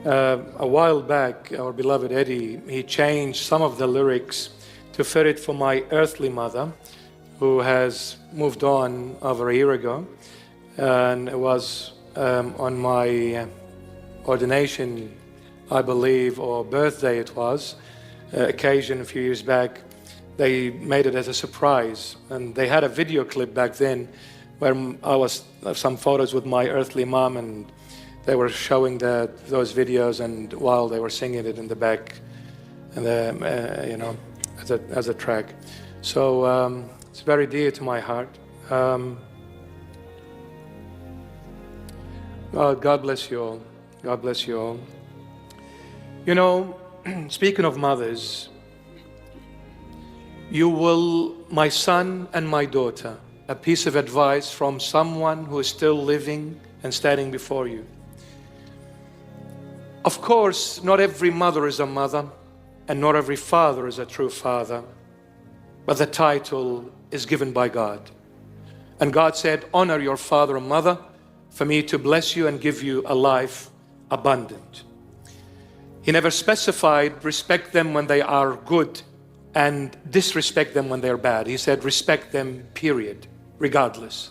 A while back, our beloved Eddie, he changed some of the lyrics to fit it for my earthly mother, who has moved on over a year ago. And it was on my ordination, I believe, or birthday it was, occasion a few years back. They made it as a surprise. And they had a video clip back then where I was some photos with my earthly mom, and they were showing those videos, and while they were singing it in the back, and as a track. So it's very dear to my heart. God bless you all. God bless you all. You know, speaking of mothers, you will, my son and my daughter, a piece of advice from someone who is still living and standing before you. Of course, not every mother is a mother, and not every father is a true father, but the title is given by God. And God said, honor your father and mother for me to bless you and give you a life abundant. He never specified respect them when they are good and disrespect them when they're bad. He said respect them, period, regardless.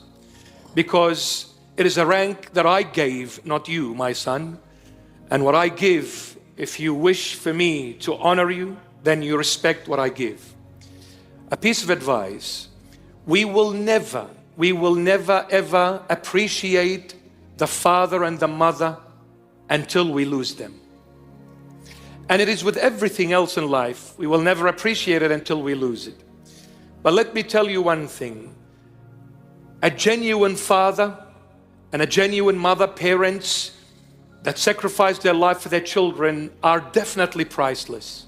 Because it is a rank that I gave, not you, my son. And what I give, if you wish for me to honor you, then you respect what I give. A piece of advice: we will never ever appreciate the father and the mother until we lose them. And it is with everything else in life. We will never appreciate it until we lose it. But let me tell you one thing. A genuine father and a genuine mother, parents that sacrifice their life for their children, are definitely priceless.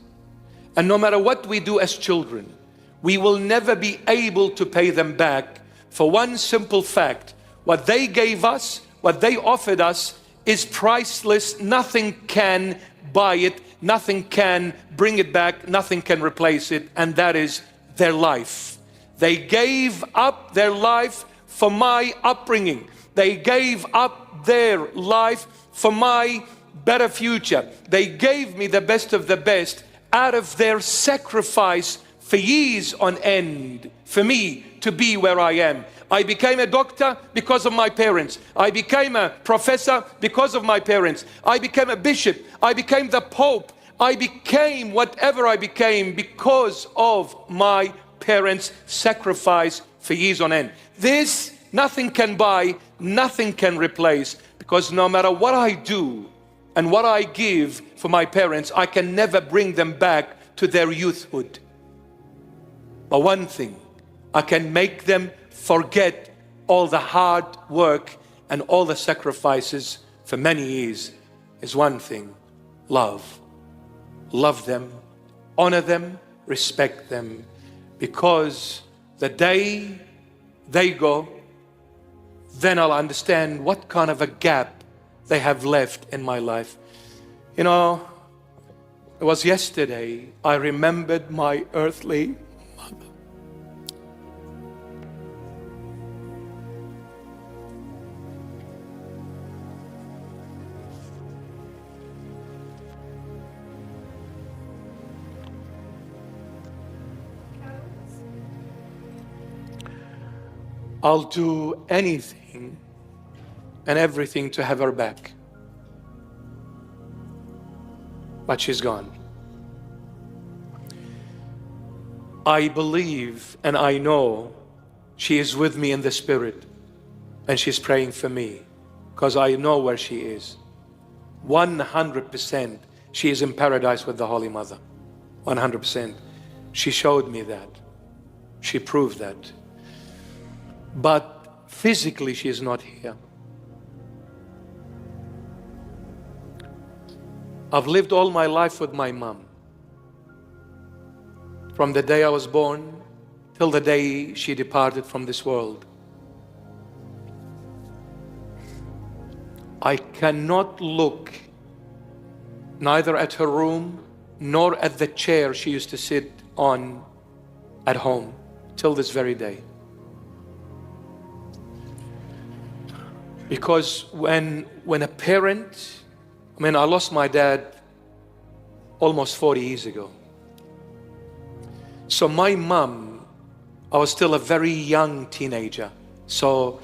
And no matter what we do as children, we will never be able to pay them back for one simple fact: what they gave us, what they offered us, is priceless. Nothing can buy it, nothing can bring it back, nothing can replace it, and that is their life. They gave up their life for my upbringing. They gave up their life for my better future. They gave me the best of the best out of their sacrifice for years on end for me to be where I am. I became a doctor because of my parents. I became a professor because of my parents. I became a bishop. I became the Pope. I became whatever I became because of my parents' sacrifice for years on end. This nothing can buy, nothing can replace, because no matter what I do and what I give for my parents, I can never bring them back to their youthhood. But one thing, I can make them forget all the hard work and all the sacrifices for many years, is one thing: love. Love them, honor them, respect them, because the day they go, then I'll understand what kind of a gap they have left in my life. You know, it was yesterday I remembered my earthly mother. I'll do anything and everything to have her back. But she's gone. I believe and I know she is with me in the spirit, and she's praying for me, because I know where she is. 100% she is in paradise with the Holy Mother. 100%. She showed me that. She proved that. But physically she is not here. I've lived all my life with my mom. From the day I was born till the day she departed from this world. I cannot look neither at her room nor at the chair she used to sit on at home till this very day. Because when a parent I mean, I lost my dad almost 40 years ago. So my mom, I was still a very young teenager. So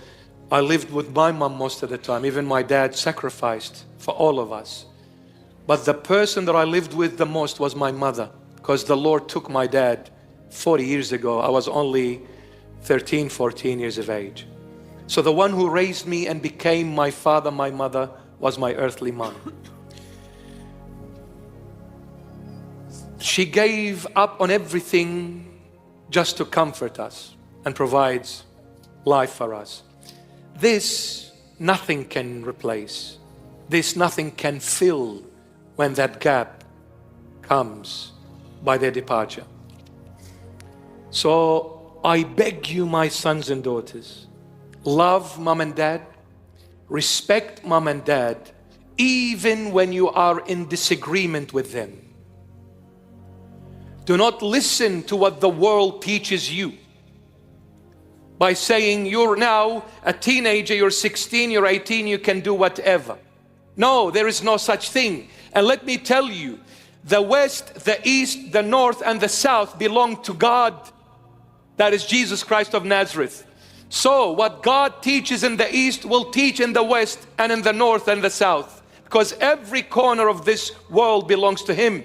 I lived with my mom most of the time. Even my dad sacrificed for all of us. But the person that I lived with the most was my mother, because the Lord took my dad 40 years ago. I was only 13, 14 years of age. So the one who raised me and became my father, my mother, was my earthly mom. She gave up on everything just to comfort us and provides life for us. This nothing can replace. This nothing can fill when that gap comes by their departure. So I beg you, my sons and daughters, love mom and dad, respect mom and dad, even when you are in disagreement with them. Do not listen to what the world teaches you by saying you're now a teenager, you're 16, you're 18, you can do whatever. No, there is no such thing. And let me tell you, the West, the East, the North, and the South belong to God. That is Jesus Christ of Nazareth. So what God teaches in the East will teach in the West and in the North and the South, because every corner of this world belongs to Him.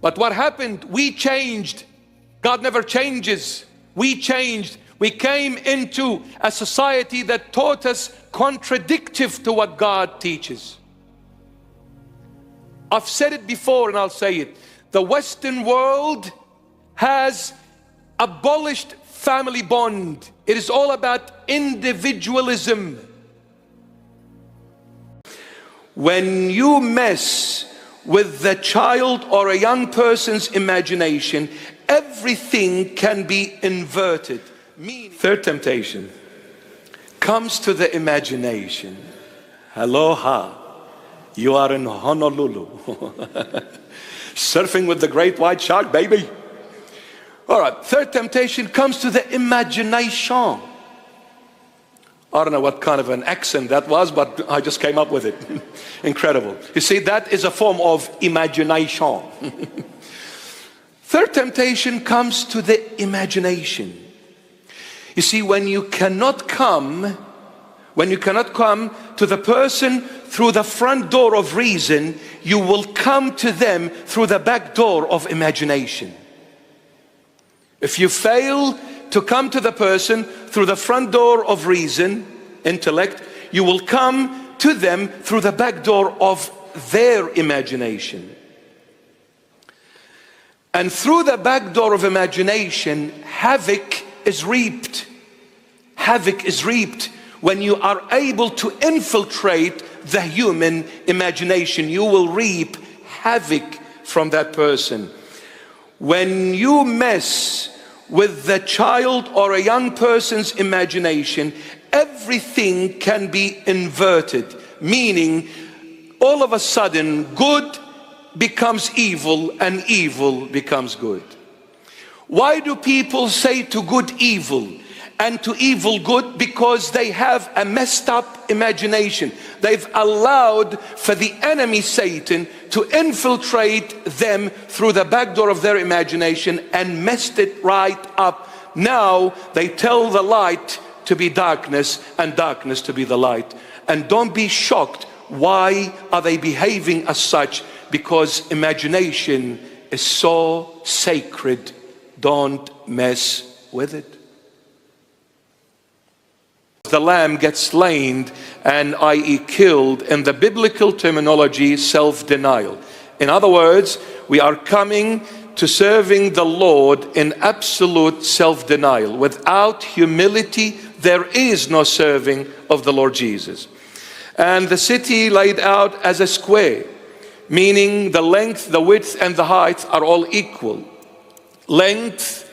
But what happened? We changed. God never changes. We changed. We came into a society that taught us contradictive to what God teaches. I've said it before and I'll say it. The Western world has abolished family bond. It is all about individualism. When you mess with the child or a young person's imagination, everything can be inverted. Third temptation comes to the imagination. Aloha, you are in Honolulu. Surfing with the great white shark, baby. All right, third temptation comes to the imagination. I don't know what kind of an accent that was, but I just came up with it. Incredible. You see, that is a form of imagination. Third temptation comes to the imagination. You see, when you cannot come to the person through the front door of reason, you will come to them through the back door of imagination. If you fail to come to the person through the front door of reason, intellect, you will come to them through the back door of their imagination. And through the back door of imagination, havoc is reaped. Havoc is reaped when you are able to infiltrate the human imagination. You will reap havoc from that person. When you mess with the child or a young person's imagination, everything can be inverted, meaning all of a sudden good becomes evil and evil becomes good. Why do people say to good evil and to evil good? Because they have a messed up imagination. They've allowed for the enemy Satan to infiltrate them through the back door of their imagination and messed it right up. Now they tell the light to be darkness and darkness to be the light. And don't be shocked. Why are they behaving as such? Because imagination is so sacred. Don't mess with it. The lamb gets slain, and i.e. killed, in the biblical terminology, self-denial. In other words, we are coming to serving the Lord in absolute self-denial. Without humility, there is no serving of the Lord Jesus. And the city laid out as a square, meaning the length, the width, and the height are all equal. Length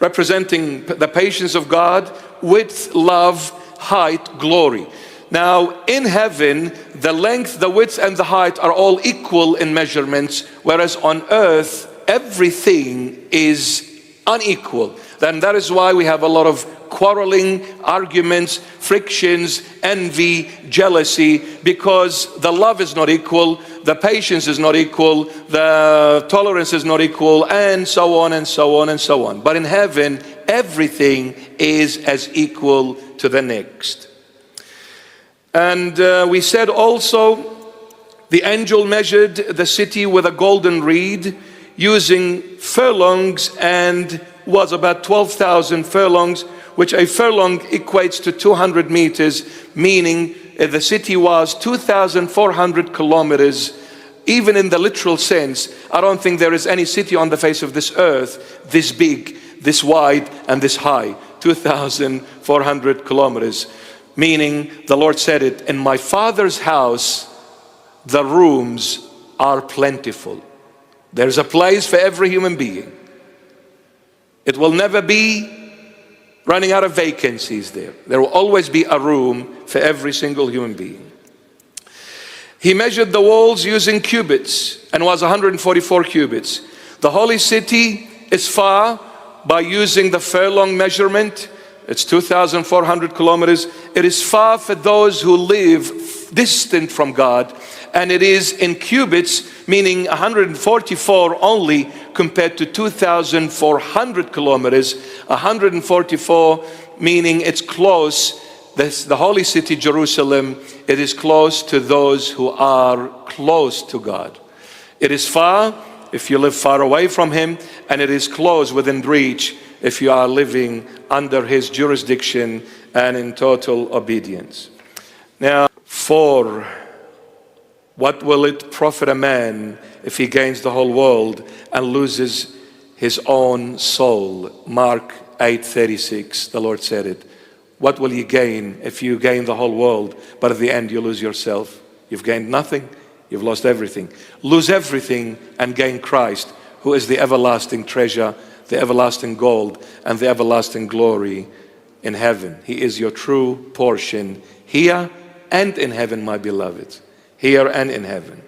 representing the patience of God, width, love, height, glory. Now in heaven, the length, the width, and the height are all equal in measurements, whereas on earth everything is unequal. Then that is why we have a lot of quarreling, arguments, frictions, envy, jealousy, because the love is not equal, the patience is not equal, the tolerance is not equal, and so on and so on and so on. But in heaven, everything is as equal to the next. And we said also, the angel measured the city with a golden reed using furlongs, and was about 12,000 furlongs, which a furlong equates to 200 meters, meaning the city was 2,400 kilometers. Even in the literal sense, I don't think there is any city on the face of this earth this big, this wide, and this high. 2,400 kilometers. Meaning, the Lord said it, in my Father's house, the rooms are plentiful. There's a place for every human being. It will never be running out of vacancies there. There will always be a room for every single human being. He measured the walls using cubits and was 144 cubits. The holy city is far by using the furlong measurement. It's 2,400 kilometers. It is far for those who live distant from God. And it is in cubits, meaning 144 only, compared to 2,400 kilometers. 144 meaning it's close. The holy city Jerusalem, it is close to those who are close to God. It is far if you live far away from Him, and it is close within reach if you are living under His jurisdiction and in total obedience. Now, for what will it profit a man if he gains the whole world and loses his own soul? Mark 8:36, the Lord said it. What will you gain if you gain the whole world, but at the end you lose yourself? You've gained nothing, you've lost everything. Lose everything and gain Christ, who is the everlasting treasure, the everlasting gold, and the everlasting glory in heaven. He is your true portion here and in heaven, my beloved. Here and in heaven.